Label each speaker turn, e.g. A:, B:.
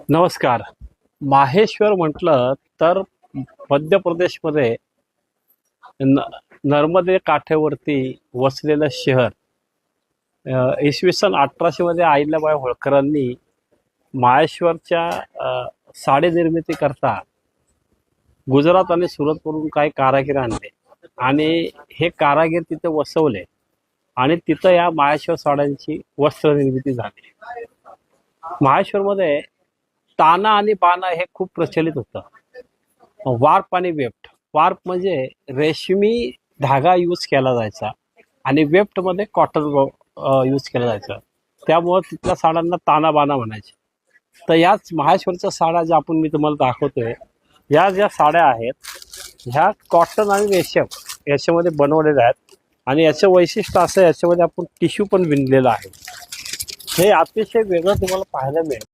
A: नमस्कार. माहेश्वर म्हटलं तर मध्य प्रदेशमध्ये न नर्मदे काठावरती वसलेलं शहर. इसवी सन 1800 मध्ये अहिल्याबाई होळकरांनी माहेश्वरच्या साडी निर्मिती करता गुजरात आणि सुरतवरून काही कारागीर आणले आणि हे कारागीर तिथे वसवले आणि तिथं या माहेश्वर साड्यांची वस्त्र निर्मिती झाली. माहेश्वरमध्ये ताना आणि बाना हे खूप प्रचलित होतं. वार्प आणि वेफ्ट. वार्प म्हणजे रेशमी धागा यूज केला जायचा आणि वेफ्ट मध्ये कॉटन यूज केला जायचा. त्यामुळे तिथल्या साड्यांना ताना बाना म्हणायचे. तर याच माहेश्वरच्या साड्या ज्या मी तुम्हाला दाखवतोय, या ज्या साड्या आहेत ह्या कॉटन आणि रेशम याच्यामध्ये बनवलेल्या आहेत आणि याचं वैशिष्ट्य असं याच्यामध्ये आपण टिश्यू पण विणलेलं आहे. हे अतिशय वेगळं तुम्हाला पाहायला मिळेल.